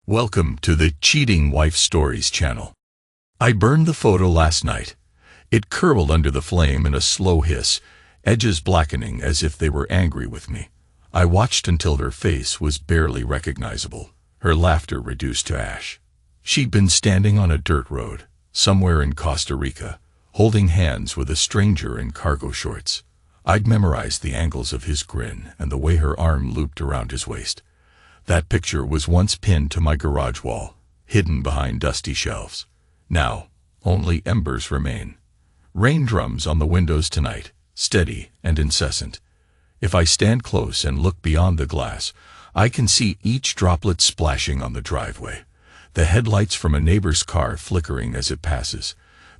Welcome to the Cheating Wife Stories channel. I burned the photo last night. It curled under the flame in a slow hiss, edges blackening as if they were angry with me. I watched until her face was barely recognizable, her laughter reduced to ash. She'd been standing on a dirt road, somewhere in Costa Rica, holding hands with a stranger in cargo shorts. I'd memorized the angles of his grin and the way her arm looped around his waist. That picture was once pinned to my garage wall, hidden behind dusty shelves. Now, only embers remain. Rain drums on the windows tonight, steady and incessant. If I stand close and look beyond the glass, I can see each droplet splashing on the driveway. The headlights from a neighbor's car flickering as it passes.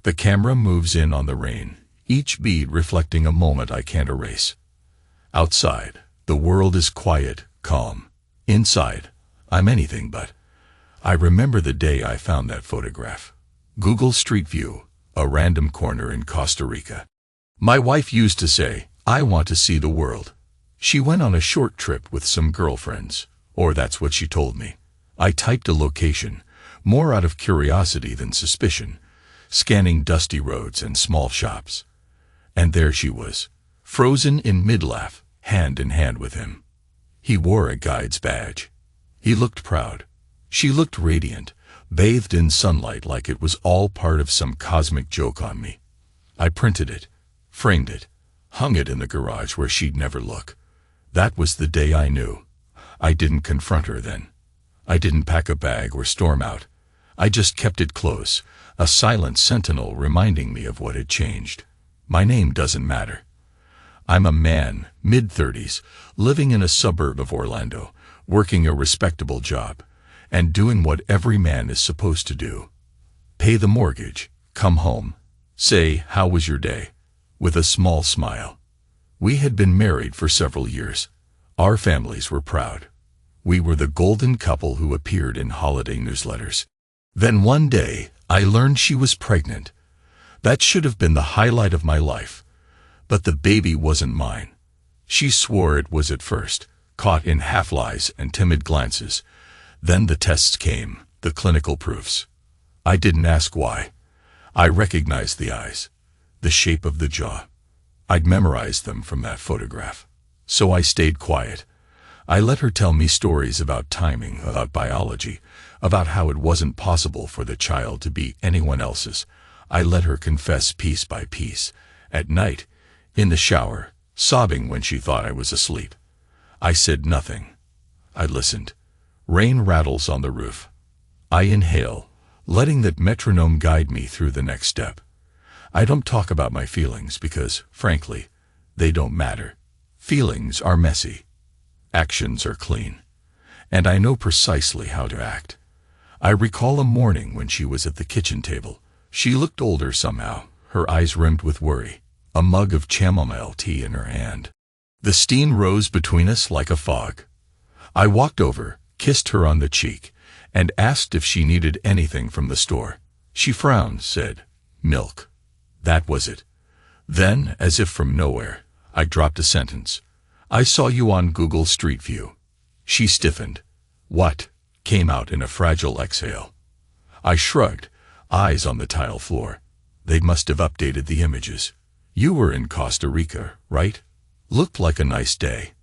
The camera moves in on the rain, each bead reflecting a moment I can't erase. Outside, the world is quiet, calm. Inside, I'm anything but. I remember the day I found that photograph. Google Street View, a random corner in Costa Rica. My wife used to say, "I want to see the world." She went on a short trip with some girlfriends, or that's what she told me. I typed a location, more out of curiosity than suspicion, scanning dusty roads and small shops. And there she was, frozen in mid-laugh, hand in hand with him. He wore a guide's badge. He looked proud. She looked radiant, bathed in sunlight like it was all part of some cosmic joke on me. I printed it, framed it, hung it in the garage where she'd never look. That was the day I knew. I didn't confront her then. I didn't pack a bag or storm out. I just kept it close, a silent sentinel reminding me of what had changed. My name doesn't matter. I'm a man, mid-30s, living in a suburb of Orlando, working a respectable job, and doing what every man is supposed to do. Pay the mortgage, come home, say, "How was your day?" with a small smile. We had been married for several years. Our families were proud. We were the golden couple who appeared in holiday newsletters. Then one day, I learned she was pregnant. That should have been the highlight of my life. But the baby wasn't mine. She swore it was at first, caught in half-lies and timid glances. Then the tests came, the clinical proofs. I didn't ask why. I recognized the eyes, the shape of the jaw. I'd memorized them from that photograph. So I stayed quiet. I let her tell me stories about timing, about biology, about how it wasn't possible for the child to be anyone else's. I let her confess piece by piece. At night, in the shower, sobbing when she thought I was asleep. I said nothing. I listened. Rain rattles on the roof. I inhale, letting that metronome guide me through the next step. I don't talk about my feelings because, frankly, they don't matter. Feelings are messy. Actions are clean. And I know precisely how to act. I recall a morning when she was at the kitchen table. She looked older somehow, her eyes rimmed with worry. A mug of chamomile tea in her hand. The steam rose between us like a fog. I walked over, kissed her on the cheek, and asked if she needed anything from the store. She frowned, said, "Milk." That was it. Then, as if from nowhere, I dropped a sentence. "I saw you on Google Street View." She stiffened. "What?" came out in a fragile exhale. I shrugged, eyes on the tile floor. They must have updated the images. "You were in Costa Rica, right? Looked like a nice day."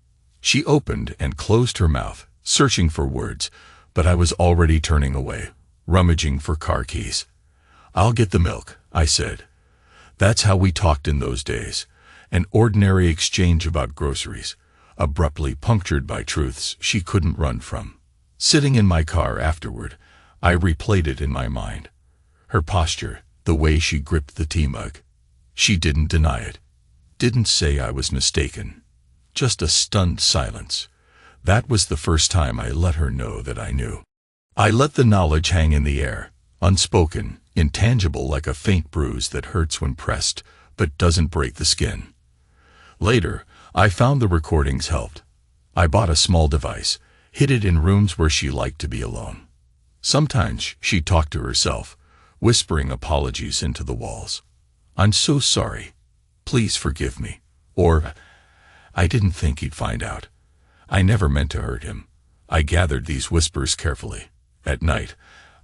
She opened and closed her mouth, searching for words, but I was already turning away, rummaging for car keys. "I'll get the milk," I said. That's how we talked in those days, an ordinary exchange about groceries, abruptly punctured by truths she couldn't run from. Sitting in my car afterward, I replayed it in my mind. Her posture, the way she gripped the tea mug. She didn't deny it. Didn't say I was mistaken. Just a stunned silence. That was the first time I let her know that I knew. I let the knowledge hang in the air, unspoken, intangible like a faint bruise that hurts when pressed, but doesn't break the skin. Later, I found the recordings helped. I bought a small device, hid it in rooms where she liked to be alone. Sometimes she talked to herself, whispering apologies into the walls. "I'm so sorry. Please forgive me." Or, "I didn't think he'd find out. I never meant to hurt him." I gathered these whispers carefully, At night,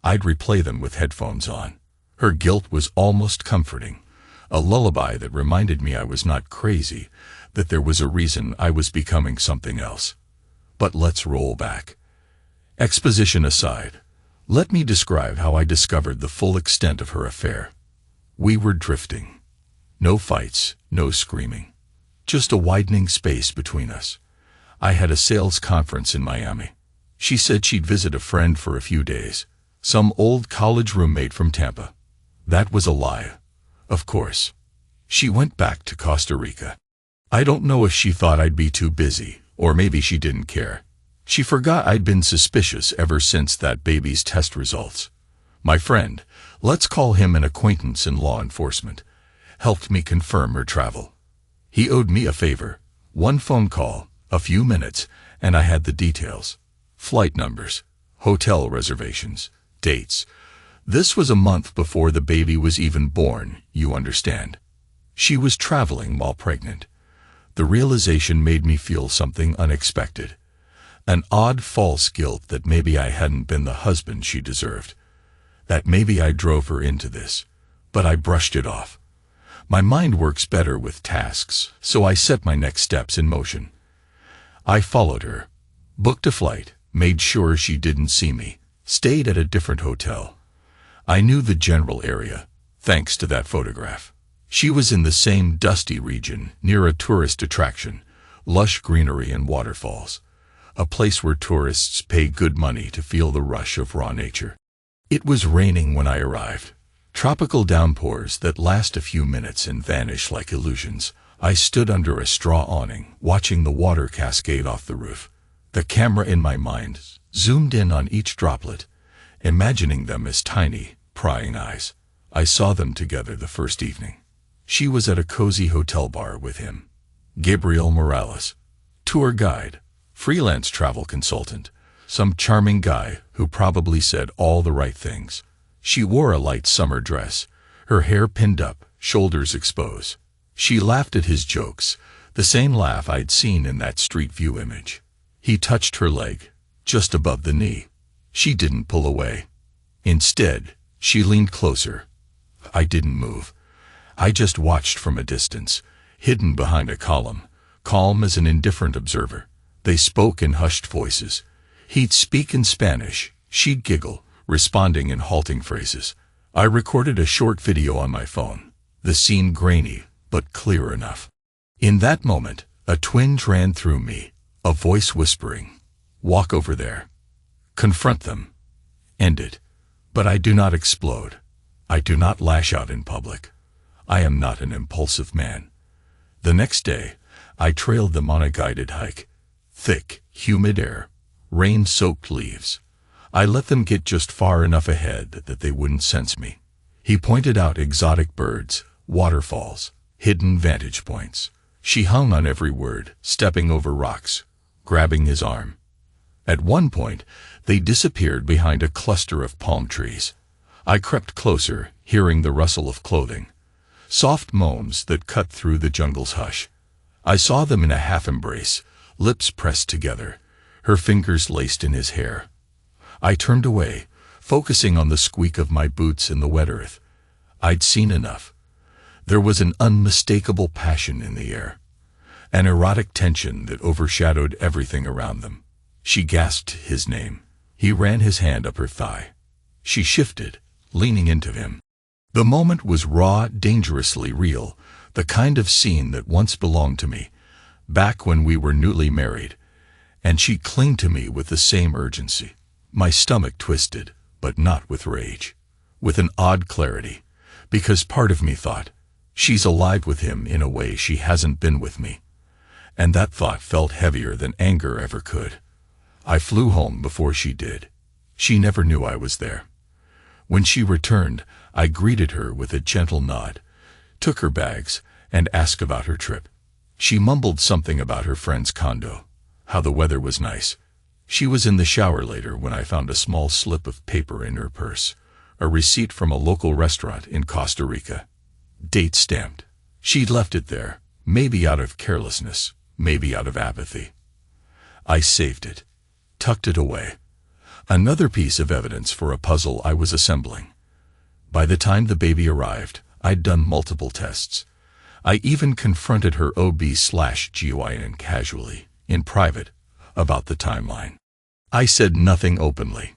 I'd replay them with headphones on. Her guilt was almost comforting, a lullaby that reminded me I was not crazy, that there was a reason I was becoming something else. But let's roll back. Exposition aside, let me describe how I discovered the full extent of her affair. We were drifting. No fights, no screaming. Just a widening space between us. I had a sales conference in Miami. She said she'd visit a friend for a few days, some old college roommate from Tampa. That was a lie, of course. She went back to Costa Rica. I don't know if she thought I'd be too busy, or maybe she didn't care. She forgot I'd been suspicious ever since that baby's test results. My friend, let's call him an acquaintance in law enforcement, helped me confirm her travel. He owed me a favor. One phone call, a few minutes, and I had the details. Flight numbers, hotel reservations, dates. This was a month before the baby was even born, you understand. She was traveling while pregnant. The realization made me feel something unexpected. An odd false guilt that maybe I hadn't been the husband she deserved. That maybe I drove her into this. But I brushed it off. My mind works better with tasks, so I set my next steps in motion. I followed her, booked a flight, made sure she didn't see me, stayed at a different hotel. I knew the general area, thanks to that photograph. She was in the same dusty region, near a tourist attraction, lush greenery and waterfalls. A place where tourists pay good money to feel the rush of raw nature. It was raining when I arrived. Tropical downpours that last a few minutes and vanish like illusions. I stood under a straw awning, watching the water cascade off the roof. The camera in my mind zoomed in on each droplet, imagining them as tiny, prying eyes. I saw them together the first evening. She was at a cozy hotel bar with him. Gabriel Morales, tour guide, freelance travel consultant, some charming guy who probably said all the right things. She wore a light summer dress, her hair pinned up, shoulders exposed. She laughed at his jokes, the same laugh I'd seen in that Street View image. He touched her leg, just above the knee. She didn't pull away. Instead, she leaned closer. I didn't move. I just watched from a distance, hidden behind a column, calm as an indifferent observer. They spoke in hushed voices. He'd speak in Spanish, she'd giggle, responding in halting phrases. I recorded a short video on my phone, the scene grainy, but clear enough. In that moment, a twinge ran through me, a voice whispering, "Walk over there. Confront them. End it." But I do not explode. I do not lash out in public. I am not an impulsive man. The next day, I trailed them on a guided hike. Thick, humid air, rain-soaked leaves. I let them get just far enough ahead that they wouldn't sense me. He pointed out exotic birds, waterfalls, hidden vantage points. She hung on every word, stepping over rocks, grabbing his arm. At one point, they disappeared behind a cluster of palm trees. I crept closer, hearing the rustle of clothing, soft moans that cut through the jungle's hush. I saw them in a half-embrace, lips pressed together, her fingers laced in his hair. I turned away, focusing on the squeak of my boots in the wet earth. I'd seen enough. There was an unmistakable passion in the air, an erotic tension that overshadowed everything around them. She gasped his name. He ran his hand up her thigh. She shifted, leaning into him. The moment was raw, dangerously real, the kind of scene that once belonged to me, back when we were newly married, and she clung to me with the same urgency. My stomach twisted, but not with rage, with an odd clarity, because part of me thought, she's alive with him in a way she hasn't been with me. And that thought felt heavier than anger ever could. I flew home before she did. She never knew I was there. When she returned, I greeted her with a gentle nod, took her bags, and asked about her trip. She mumbled something about her friend's condo, how the weather was nice. She was in the shower later when I found a small slip of paper in her purse, a receipt from a local restaurant in Costa Rica. Date stamped. She'd left it there, maybe out of carelessness, maybe out of apathy. I saved it, tucked it away. Another piece of evidence for a puzzle I was assembling. By the time the baby arrived, I'd done multiple tests. I even confronted her OB/GYN casually, in private, about the timeline. I said nothing openly.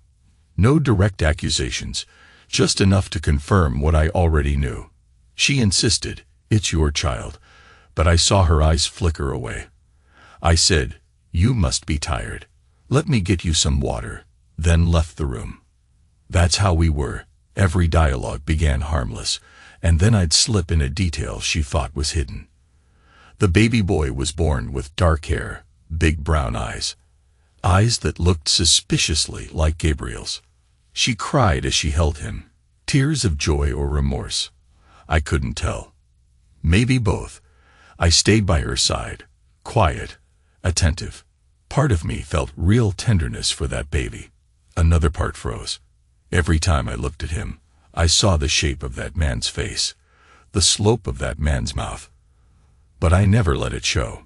No direct accusations, just enough to confirm what I already knew. She insisted, "It's your child," but I saw her eyes flicker away. I said, "You must be tired. Let me get you some water," then left the room. That's how we were. Every dialogue began harmless, and then I'd slip in a detail she thought was hidden. The baby boy was born with dark hair, big brown eyes that looked suspiciously like Gabriel's. She cried as she held him, tears of joy or remorse. I couldn't tell. Maybe both. I stayed by her side, quiet, attentive. Part of me felt real tenderness for that baby. Another part froze. Every time I looked at him, I saw the shape of that man's face, the slope of that man's mouth. But I never let it show.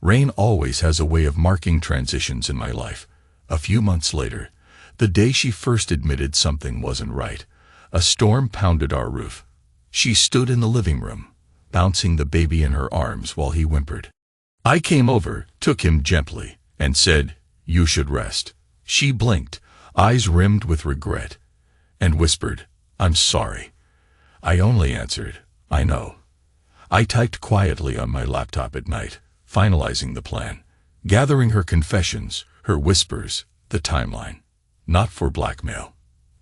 Rain always has a way of marking transitions in my life. A few months later, the day she first admitted something wasn't right, a storm pounded our roof. She stood in the living room, bouncing the baby in her arms while he whimpered. I came over, took him gently, and said, "You should rest." She blinked, eyes rimmed with regret, and whispered, "I'm sorry." I only answered, "I know." I typed quietly on my laptop at night, finalizing the plan, gathering her confessions, her whispers, the timeline. Not for blackmail.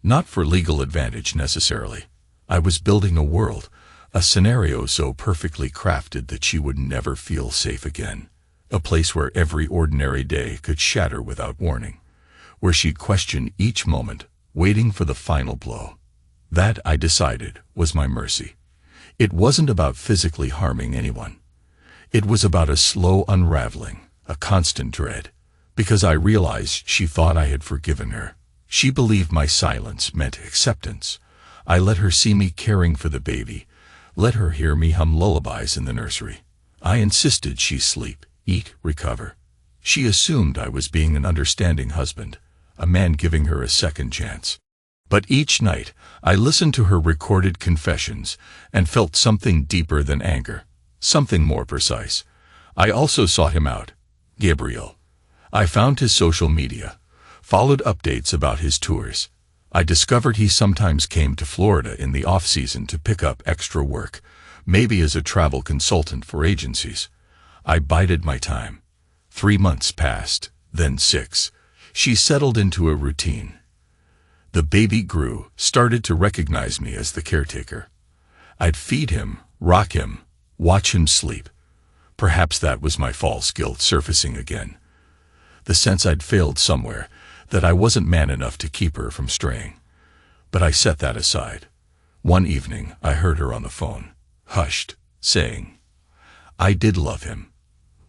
Not for legal advantage necessarily. I was building a world, a scenario so perfectly crafted that she would never feel safe again. A place where every ordinary day could shatter without warning. Where she'd question each moment, waiting for the final blow. That, I decided, was my mercy. It wasn't about physically harming anyone. It was about a slow unraveling, a constant dread. Because I realized she thought I had forgiven her. She believed my silence meant acceptance. I let her see me caring for the baby, let her hear me hum lullabies in the nursery. I insisted she sleep, eat, recover. She assumed I was being an understanding husband, a man giving her a second chance. But each night, I listened to her recorded confessions and felt something deeper than anger, something more precise. I also sought him out, Gabriel. I found his social media, followed updates about his tours. I discovered he sometimes came to Florida in the off-season to pick up extra work, maybe as a travel consultant for agencies. I bided my time. 3 months passed, then 6. She settled into a routine. The baby grew, started to recognize me as the caretaker. I'd feed him, rock him, watch him sleep. Perhaps that was my false guilt surfacing again. The sense I'd failed somewhere, that I wasn't man enough to keep her from straying. But I set that aside. One evening, I heard her on the phone, hushed, saying, "I did love him.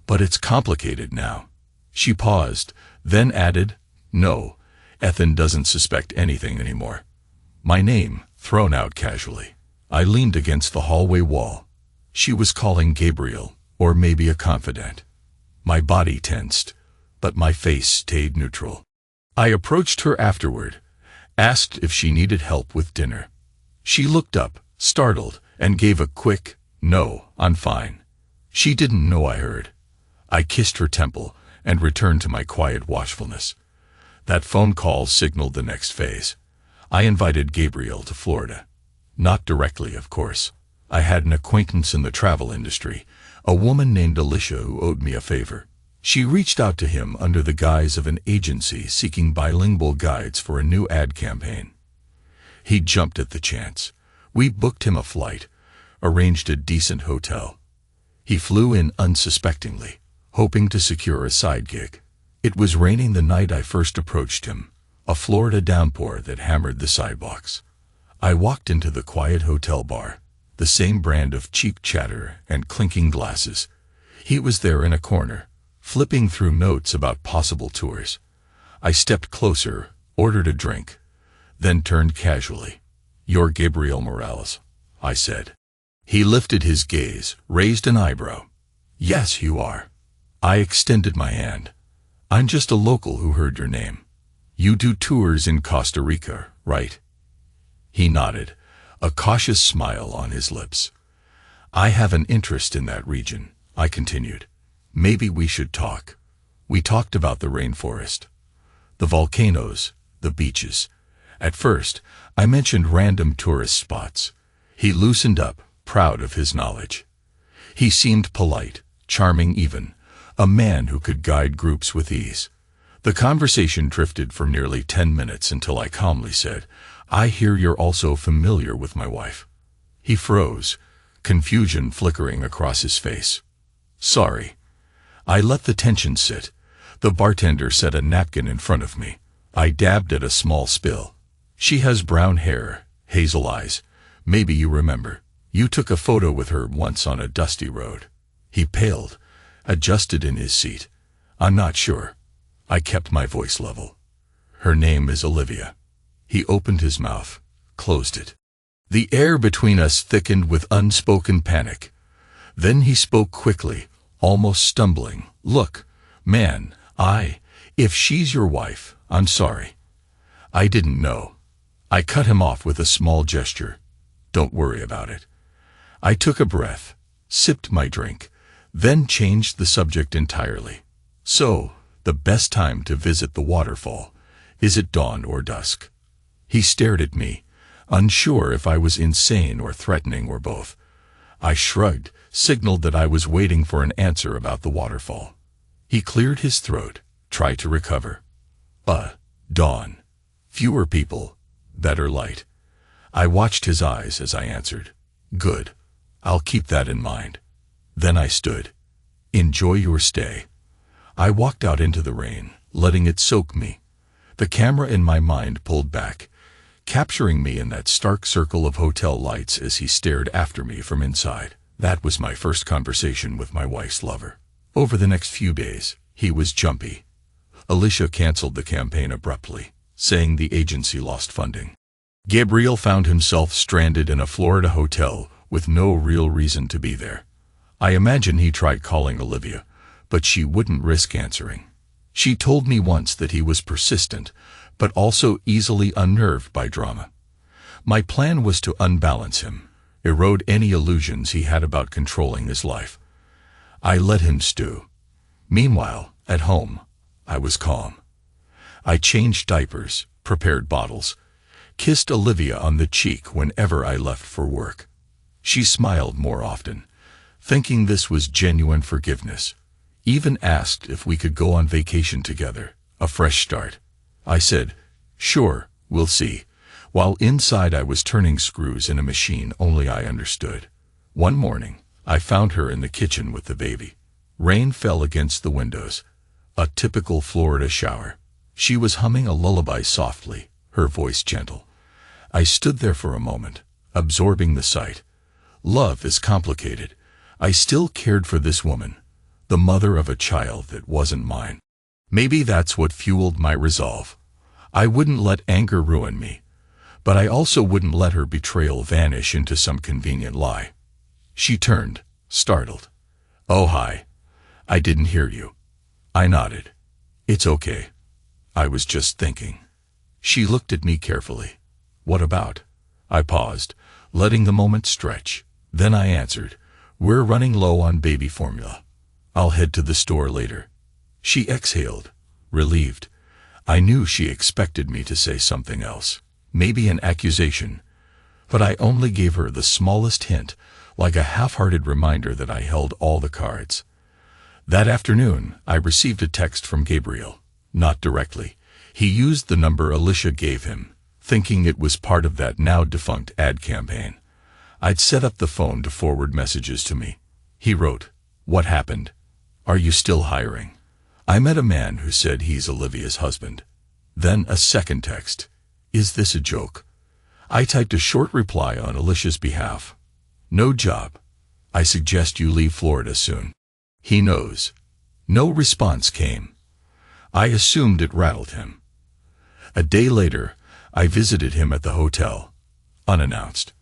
But it's complicated now." She paused, then added, "No, Ethan doesn't suspect anything anymore." My name, thrown out casually. I leaned against the hallway wall. She was calling Gabriel, or maybe a confidant. My body tensed, but my face stayed neutral. I approached her afterward, asked if she needed help with dinner. She looked up, startled, and gave a quick, "No, I'm fine." She didn't know I heard. I kissed her temple and returned to my quiet watchfulness. That phone call signaled the next phase. I invited Gabriel to Florida. Not directly, of course. I had an acquaintance in the travel industry, a woman named Alicia who owed me a favor. She reached out to him under the guise of an agency seeking bilingual guides for a new ad campaign. He jumped at the chance. We booked him a flight, arranged a decent hotel. He flew in unsuspectingly, hoping to secure a side gig. It was raining the night I first approached him, a Florida downpour that hammered the sidewalks. I walked into the quiet hotel bar, the same brand of cheap chatter and clinking glasses. He was there in a corner, flipping through notes about possible tours. I stepped closer, ordered a drink, then turned casually. "You're Gabriel Morales," I said. He lifted his gaze, raised an eyebrow. "Yes, you are." I extended my hand. "I'm just a local who heard your name." You do tours in Costa Rica, right? He nodded, a cautious smile on his lips. I have an interest in that region, I continued. Maybe we should talk. We talked about the rainforest, the volcanoes, the beaches. At first, I mentioned random tourist spots. He loosened up, proud of his knowledge. He seemed polite, charming even, a man who could guide groups with ease. The conversation drifted for nearly 10 minutes until I calmly said, I hear you're also familiar with my wife. He froze, confusion flickering across his face. Sorry. I let the tension sit. The bartender set a napkin in front of me. I dabbed at a small spill. She has brown hair, hazel eyes. Maybe you remember. You took a photo with her once on a dusty road. He paled, adjusted in his seat. I'm not sure. I kept my voice level. Her name is Olivia. He opened his mouth, closed it. The air between us thickened with unspoken panic. Then he spoke quickly, almost stumbling. Look, man, if she's your wife, I'm sorry. I didn't know. I cut him off with a small gesture. Don't worry about it. I took a breath, sipped my drink, then changed the subject entirely. So, the best time to visit the waterfall, is it dawn or dusk? He stared at me, unsure if I was insane or threatening or both. I shrugged, signaled that I was waiting for an answer about the waterfall. He cleared his throat, tried to recover. Dawn. Fewer people, better light. I watched his eyes as I answered. Good. I'll keep that in mind. Then I stood. Enjoy your stay. I walked out into the rain, letting it soak me. The camera in my mind pulled back, capturing me in that stark circle of hotel lights as he stared after me from inside. That was my first conversation with my wife's lover. Over the next few days, he was jumpy. Alicia canceled the campaign abruptly, saying the agency lost funding. Gabriel found himself stranded in a Florida hotel with no real reason to be there. I imagine he tried calling Olivia, but she wouldn't risk answering. She told me once that he was persistent, but also easily unnerved by drama. My plan was to unbalance him, erode any illusions he had about controlling his life. I let him stew. Meanwhile, at home, I was calm. I changed diapers, prepared bottles, kissed Olivia on the cheek whenever I left for work. She smiled more often, thinking this was genuine forgiveness. Even asked if we could go on vacation together, a fresh start. I said, sure, we'll see, while inside I was turning screws in a machine only I understood. One morning, I found her in the kitchen with the baby. Rain fell against the windows, a typical Florida shower. She was humming a lullaby softly, her voice gentle. I stood there for a moment, absorbing the sight. Love is complicated. I still cared for this woman, the mother of a child that wasn't mine. Maybe that's what fueled my resolve. I wouldn't let anger ruin me, but I also wouldn't let her betrayal vanish into some convenient lie. She turned, startled. Oh, hi. I didn't hear you. I nodded. It's okay. I was just thinking. She looked at me carefully. What about? I paused, letting the moment stretch. Then I answered, we're running low on baby formula. I'll head to the store later. She exhaled, relieved. I knew she expected me to say something else, maybe an accusation, but I only gave her the smallest hint, like a half-hearted reminder that I held all the cards. That afternoon, I received a text from Gabriel. Not directly. He used the number Alicia gave him, thinking it was part of that now-defunct ad campaign. I'd set up the phone to forward messages to me. He wrote, "What happened? Are you still hiring? I met a man who said he's Olivia's husband." Then a second text. "Is this a joke?" I typed a short reply on Alicia's behalf. "No job. I suggest you leave Florida soon. He knows." No response came. I assumed it rattled him. A day later, I visited him at the hotel, unannounced.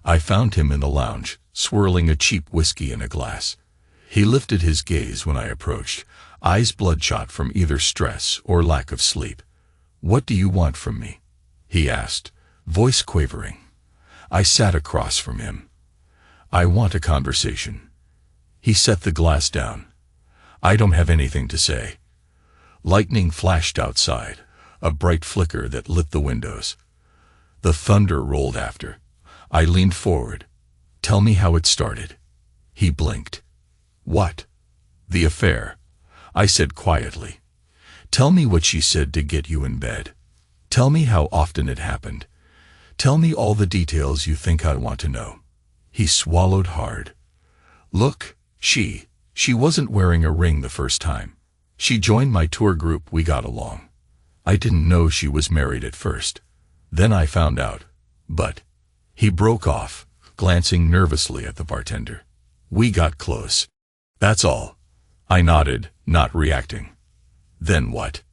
I found him in the lounge, swirling a cheap whiskey in a glass. He lifted his gaze when I approached, eyes bloodshot from either stress or lack of sleep. "What do you want from me?" he asked, voice quavering. I sat across from him. "I want a conversation." He set the glass down. "I don't have anything to say." Lightning flashed outside, a bright flicker that lit the windows. The thunder rolled after. I leaned forward. "Tell me how it started." He blinked. "What?" "The affair," I said quietly. "Tell me what she said to get you in bed. Tell me how often it happened. Tell me all the details you think I want to know." He swallowed hard. "Look, she wasn't wearing a ring the first time. She joined my tour group, we got along. I didn't know she was married at first. Then I found out. But..." He broke off, glancing nervously at the bartender. "We got close. That's all." I nodded, not reacting. "Then what?"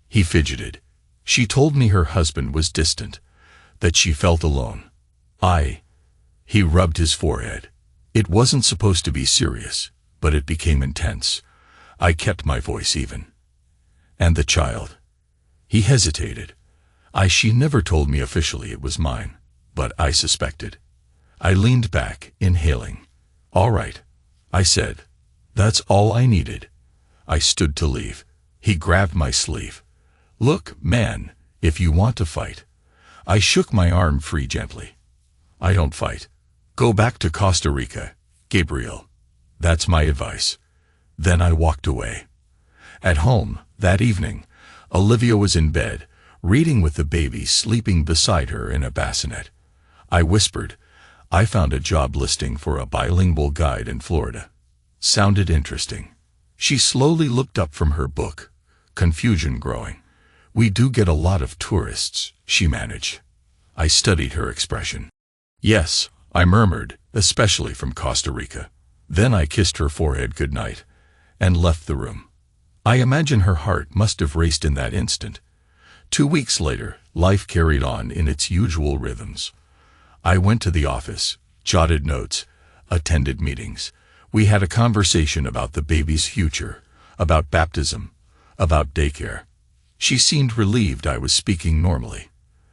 He fidgeted. "She told me her husband was distant, that she felt alone. He rubbed his forehead. "It wasn't supposed to be serious, but it became intense." I kept my voice even. "And the child?" He hesitated. She never told me officially it was mine, but I suspected." I leaned back, inhaling. "All right," I said. "That's all I needed." I stood to leave. He grabbed my sleeve. "Look, man, if you want to fight." I shook my arm free gently. "I don't fight. Go back to Costa Rica, Gabriel. That's my advice." Then I walked away. At home, that evening, Olivia was in bed, reading with the baby sleeping beside her in a bassinet. I whispered, "I found a job listing for a bilingual guide in Florida." Sounded interesting. She slowly looked up from her book, confusion growing. "We do get a lot of tourists," she managed. I studied her expression. "Yes," I murmured, "especially from Costa Rica." Then I kissed her forehead goodnight and left the room. I imagine her heart must have raced in that instant. 2 weeks later, life carried on in its usual rhythms. I went to the office, jotted notes, attended meetings. We had a conversation about the baby's future, about baptism, about daycare. She seemed relieved I was speaking normally.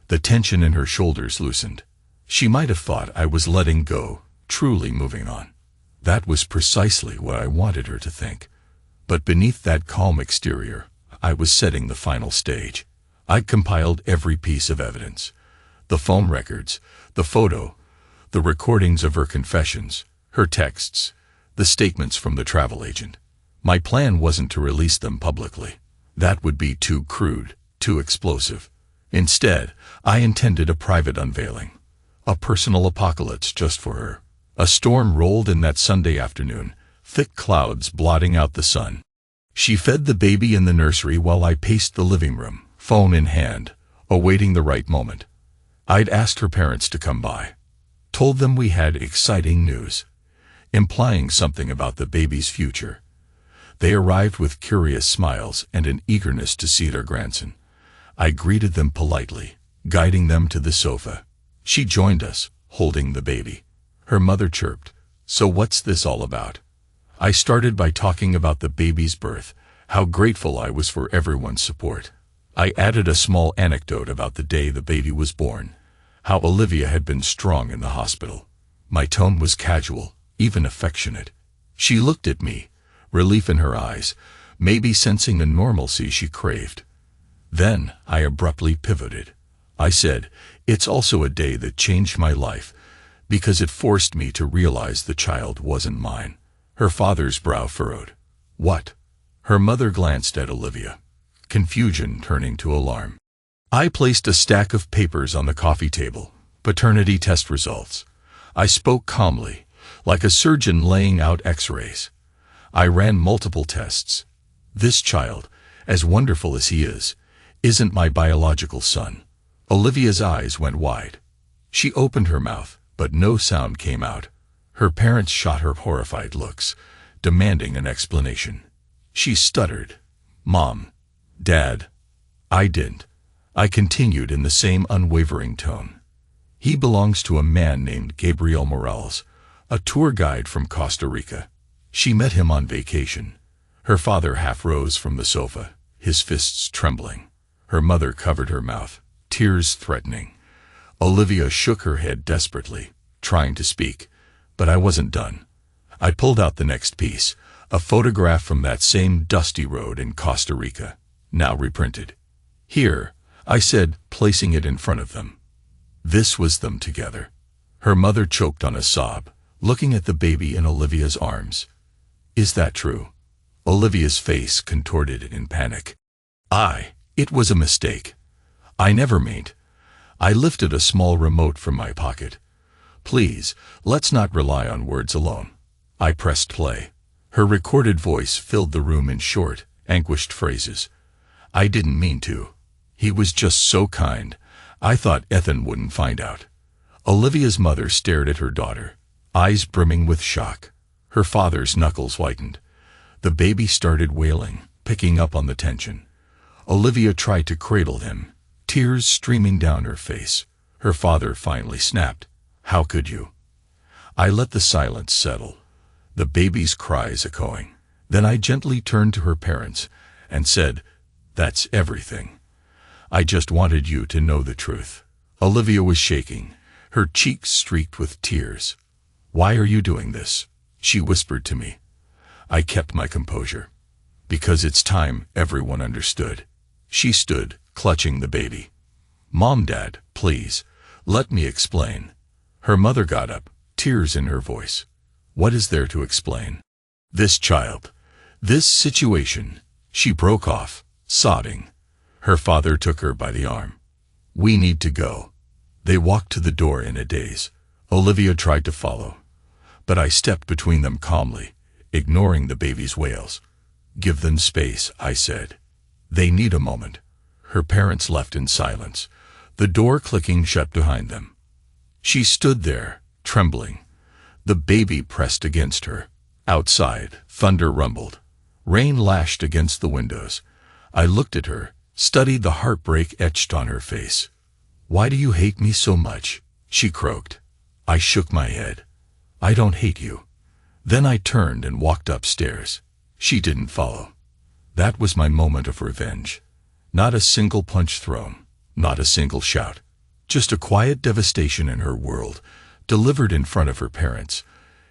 The tension in her shoulders loosened. She might have thought I was letting go, truly moving on. That was precisely what I wanted her to think. But beneath that calm exterior, I was setting the final stage. I compiled every piece of evidence. The phone records, the photo, the recordings of her confessions, her texts, the statements from the travel agent. My plan wasn't to release them publicly. That would be too crude, too explosive. Instead, I intended a private unveiling, a personal apocalypse just for her. A storm rolled in that Sunday afternoon, thick clouds blotting out the sun. She fed the baby in the nursery while I paced the living room, phone in hand, awaiting the right moment. I'd asked her parents to come by. Told them we had exciting news, implying something about the baby's future. They arrived with curious smiles and an eagerness to see their grandson. I greeted them politely, guiding them to the sofa. She joined us, holding the baby. Her mother chirped, "So what's this all about?" I started by talking about the baby's birth, how grateful I was for everyone's support. I added a small anecdote about the day the baby was born, how Olivia had been strong in the hospital. My tone was casual, even affectionate. She looked at me, relief in her eyes, maybe sensing the normalcy she craved. Then I abruptly pivoted. I said, "It's also a day that changed my life, because it forced me to realize the child wasn't mine." Her father's brow furrowed. "What?" Her mother glanced at Olivia, confusion turning to alarm. I placed a stack of papers on the coffee table, paternity test results. I spoke calmly, like a surgeon laying out x-rays. I ran multiple tests. "This child, as wonderful as he is, isn't my biological son." Olivia's eyes went wide. She opened her mouth, but no sound came out. Her parents shot her horrified looks, demanding an explanation. She stuttered, "Mom, Dad." I didn't. I continued in the same unwavering tone. "He belongs to a man named Gabriel Morales, a tour guide from Costa Rica. She met him on vacation." Her father half rose from the sofa, his fists trembling. Her mother covered her mouth, tears threatening. Olivia shook her head desperately, trying to speak, but I wasn't done. I pulled out the next piece, a photograph from that same dusty road in Costa Rica, now reprinted. "Here," I said, placing it in front of them. This was them together. Her mother choked on a sob, looking at the baby in Olivia's arms. "Is that true?" Olivia's face contorted in panic. It was a mistake. I never meant." I lifted a small remote from my pocket. "Please, let's not rely on words alone." I pressed play. Her recorded voice filled the room in short, anguished phrases. "I didn't mean to. He was just so kind. I thought Ethan wouldn't find out." Olivia's mother stared at her daughter, eyes brimming with shock. Her father's knuckles whitened. The baby started wailing, picking up on the tension. Olivia tried to cradle him, tears streaming down her face. Her father finally snapped, "How could you?" I let the silence settle, the baby's cries echoing. Then I gently turned to her parents and said, "That's everything. I just wanted you to know the truth." Olivia was shaking, her cheeks streaked with tears. "Why are you doing this?" she whispered to me. I kept my composure. "Because it's time everyone understood." She stood, clutching the baby. "Mom, Dad, please, let me explain." Her mother got up, tears in her voice. "What is there to explain? This child, this situation." She broke off, sobbing. Her father took her by the arm. "We need to go." They walked to the door in a daze. Olivia tried to follow, but I stepped between them calmly, ignoring the baby's wails. "Give them space," I said. "They need a moment." Her parents left in silence, the door clicking shut behind them. She stood there, trembling, the baby pressed against her. Outside, thunder rumbled. Rain lashed against the windows. I looked at her, studied the heartbreak etched on her face. "Why do you hate me so much?" she croaked. I shook my head. "I don't hate you." Then I turned and walked upstairs. She didn't follow. That was my moment of revenge. Not a single punch thrown, not a single shout. Just a quiet devastation in her world, delivered in front of her parents,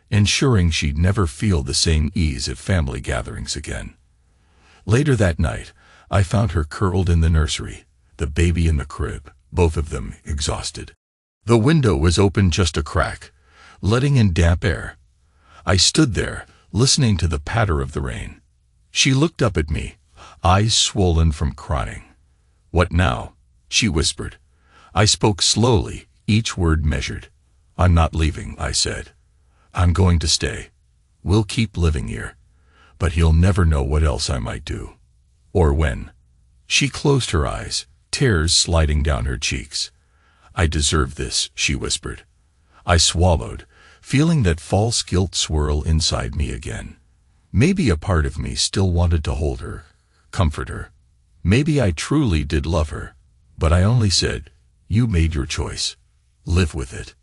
ensuring she'd never feel the same ease at family gatherings again. Later that night, I found her curled in the nursery, the baby in the crib, both of them exhausted. The window was open just a crack, letting in damp air. I stood there, listening to the patter of the rain. She looked up at me, eyes swollen from crying. "What now?" she whispered. I spoke slowly, each word measured. "I'm not leaving," I said. "I'm going to stay. We'll keep living here. But he'll never know what else I might do. Or when." She closed her eyes, tears sliding down her cheeks. "I deserve this," she whispered. I swallowed, feeling that false guilt swirl inside me again. Maybe a part of me still wanted to hold her, comfort her. Maybe I truly did love her. But I only said, "You made your choice. Live with it."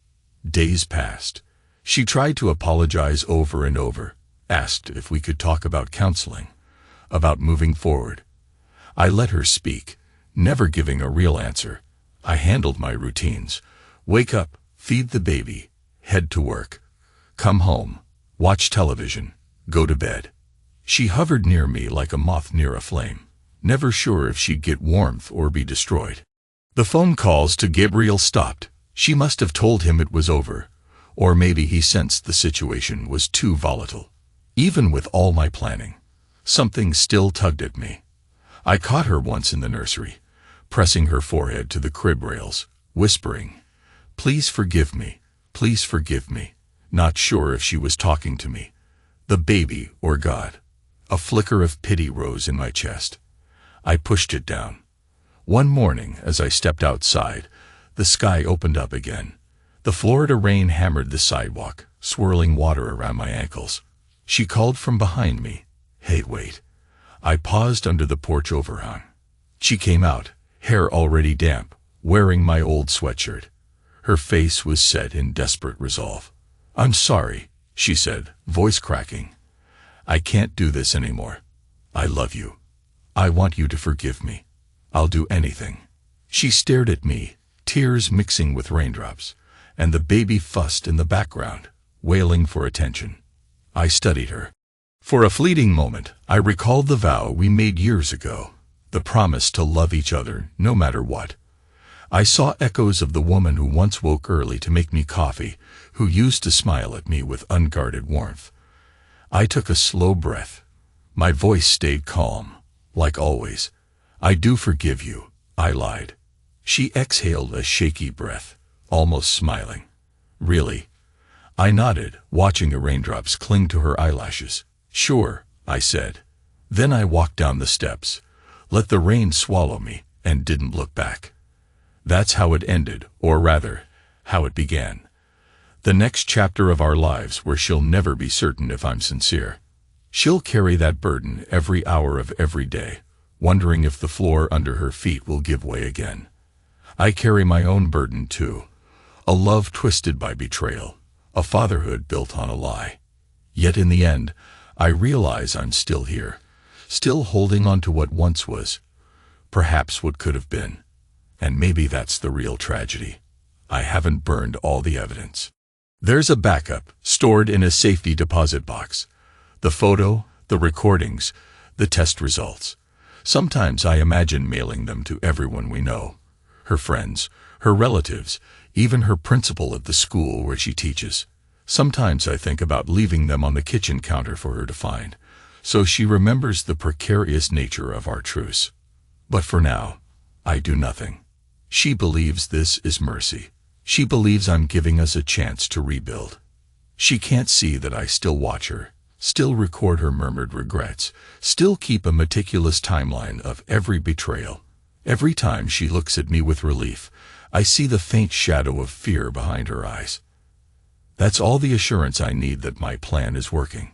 Days passed. She tried to apologize over and over, asked if we could talk about counseling, about moving forward. I let her speak, never giving a real answer. I handled my routines. Wake up, feed the baby, head to work, come home, watch television, go to bed. She hovered near me like a moth near a flame, never sure if she'd get warmth or be destroyed. The phone calls to Gabriel stopped. She must have told him it was over, or maybe he sensed the situation was too volatile. Even with all my planning, something still tugged at me. I caught her once in the nursery, pressing her forehead to the crib rails, whispering, "Please forgive me, please forgive me," not sure if she was talking to me, the baby, or God. A flicker of pity rose in my chest. I pushed it down. One morning, as I stepped outside, the sky opened up again. The Florida rain hammered the sidewalk, swirling water around my ankles. She called from behind me, "Hey, wait." I paused under the porch overhang. She came out, hair already damp, wearing my old sweatshirt. Her face was set in desperate resolve. "I'm sorry," she said, voice cracking. "I can't do this anymore. I love you. I want you to forgive me." I'll do anything." She stared at me, tears mixing with raindrops, and the baby fussed in the background, wailing for attention. I studied her. For a fleeting moment, I recalled the vow we made years ago, the promise to love each other no matter what. I saw echoes of the woman who once woke early to make me coffee, who used to smile at me with unguarded warmth. I took a slow breath. My voice stayed calm, like always. "I do forgive you," I lied. She exhaled a shaky breath, almost smiling. "Really?" I nodded, watching the raindrops cling to her eyelashes. "Sure," I said. Then I walked down the steps, let the rain swallow me, and didn't look back. That's how it ended, or rather, how it began. The next chapter of our lives where she'll never be certain if I'm sincere. She'll carry that burden every hour of every day, wondering if the floor under her feet will give way again. I carry my own burden too. A love twisted by betrayal, a fatherhood built on a lie. Yet in the end, I realize I'm still here, still holding on to what once was, perhaps what could have been. And maybe that's the real tragedy. I haven't burned all the evidence. There's a backup, stored in a safety deposit box. The photo, the recordings, the test results. Sometimes I imagine mailing them to everyone we know. Her friends, her relatives, even her principal at the school where she teaches. Sometimes I think about leaving them on the kitchen counter for her to find, so she remembers the precarious nature of our truce. But for now, I do nothing. She believes this is mercy. She believes I'm giving us a chance to rebuild. She can't see that I still watch her, still record her murmured regrets, still keep a meticulous timeline of every betrayal. Every time she looks at me with relief, I see the faint shadow of fear behind her eyes. That's all the assurance I need that my plan is working.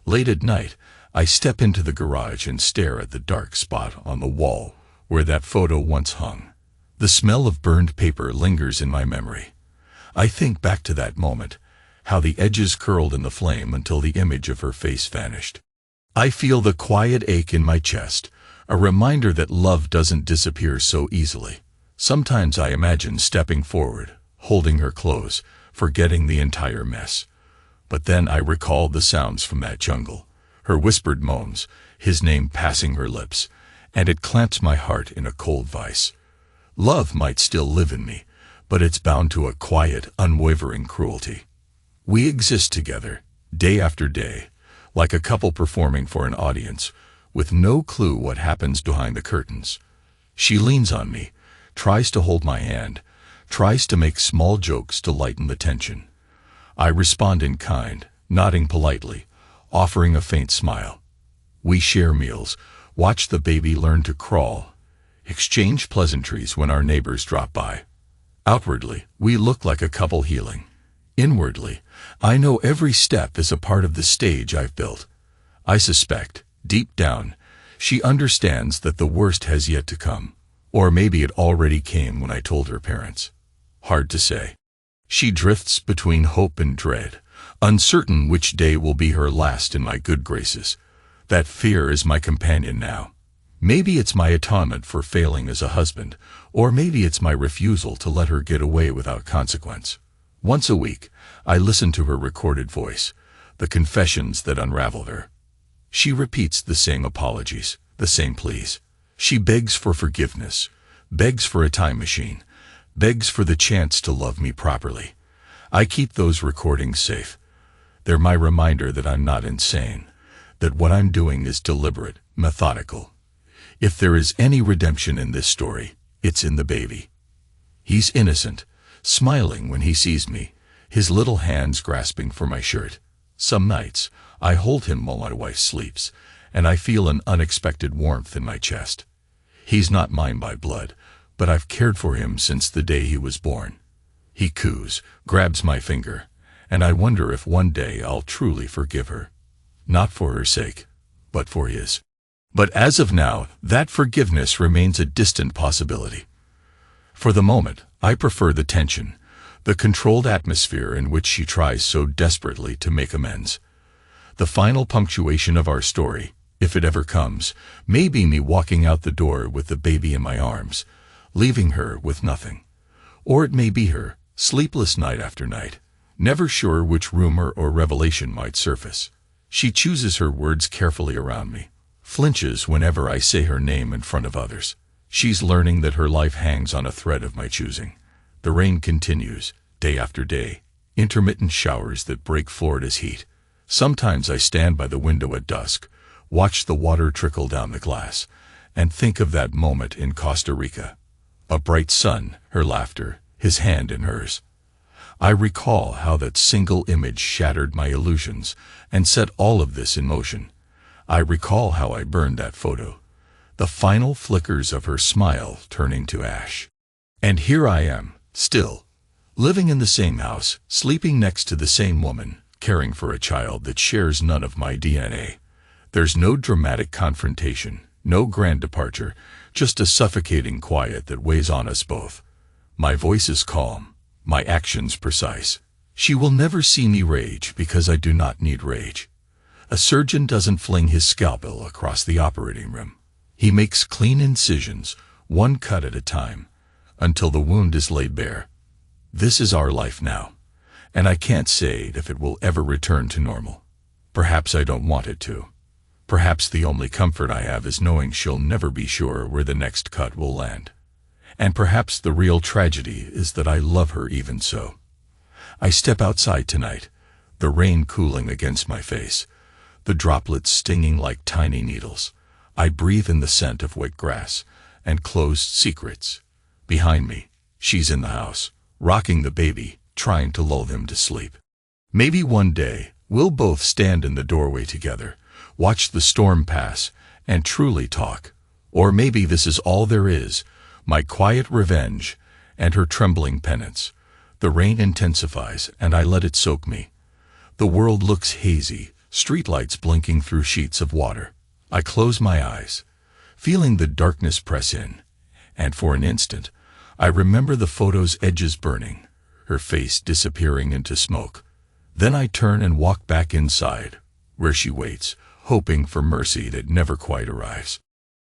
Late at night, I step into the garage and stare at the dark spot on the wall where that photo once hung. The smell of burned paper lingers in my memory. I think back to that moment, how the edges curled in the flame until the image of her face vanished. I feel the quiet ache in my chest, a reminder that love doesn't disappear so easily. Sometimes I imagine stepping forward, holding her close, forgetting the entire mess. But then I recall the sounds from that jungle, her whispered moans, his name passing her lips, and it clamps my heart in a cold vice. Love might still live in me, but it's bound to a quiet, unwavering cruelty. We exist together, day after day, like a couple performing for an audience, with no clue what happens behind the curtains. She leans on me, tries to hold my hand, tries to make small jokes to lighten the tension. I respond in kind, nodding politely, offering a faint smile. We share meals, watch the baby learn to crawl, exchange pleasantries when our neighbors drop by. Outwardly, we look like a couple healing. Inwardly, I know every step is a part of the stage I've built. I suspect, deep down, she understands that the worst has yet to come. Or maybe it already came when I told her parents. Hard to say. She drifts between hope and dread, uncertain which day will be her last in my good graces. That fear is my companion now. Maybe it's my atonement for failing as a husband, or maybe it's my refusal to let her get away without consequence. Once a week, I listen to her recorded voice, the confessions that unraveled her. She repeats the same apologies, the same pleas. She begs for forgiveness, begs for a time machine, begs for the chance to love me properly. I keep those recordings safe. They're my reminder that I'm not insane, that what I'm doing is deliberate, methodical. If there is any redemption in this story, it's in the baby. He's innocent, smiling when he sees me, his little hands grasping for my shirt. Some nights, I hold him while my wife sleeps, and I feel an unexpected warmth in my chest. He's not mine by blood, but I've cared for him since the day he was born. He coos, grabs my finger, and I wonder if one day I'll truly forgive her. Not for her sake, but for his. But as of now, that forgiveness remains a distant possibility. For the moment, I prefer the tension, the controlled atmosphere in which she tries so desperately to make amends. The final punctuation of our story, If it ever comes, maybe me walking out the door with the baby in my arms, leaving her with nothing. Or it may be her, sleepless night after night, never sure which rumor or revelation might surface. She chooses her words carefully around me, flinches whenever I say her name in front of others. She's learning that her life hangs on a thread of my choosing. The rain continues, day after day, intermittent showers that break Florida's heat. Sometimes I stand by the window at dusk, watch the water trickle down the glass, and think of that moment in Costa Rica. A bright sun, her laughter, his hand in hers. I recall how that single image shattered my illusions and set all of this in motion. I recall how I burned that photo, the final flickers of her smile turning to ash. And here I am, still, living in the same house, sleeping next to the same woman, caring for a child that shares none of my DNA. There's no dramatic confrontation, no grand departure, just a suffocating quiet that weighs on us both. My voice is calm, my actions precise. She will never see me rage because I do not need rage. A surgeon doesn't fling his scalpel across the operating room. He makes clean incisions, one cut at a time, until the wound is laid bare. This is our life now, and I can't say if it will ever return to normal. Perhaps I don't want it to. Perhaps the only comfort I have is knowing she'll never be sure where the next cut will land. And perhaps the real tragedy is that I love her even so. I step outside tonight, the rain cooling against my face, the droplets stinging like tiny needles. I breathe in the scent of wet grass and closed secrets. Behind me, she's in the house, rocking the baby, trying to lull him to sleep. Maybe one day, we'll both stand in the doorway together, watch the storm pass, and truly talk. Or maybe this is all there is, my quiet revenge and her trembling penance. The rain intensifies, and I let it soak me. The world looks hazy, streetlights blinking through sheets of water. I close my eyes, feeling the darkness press in, and for an instant, I remember the photo's edges burning, her face disappearing into smoke. Then I turn and walk back inside, where she waits, hoping for mercy that never quite arrives.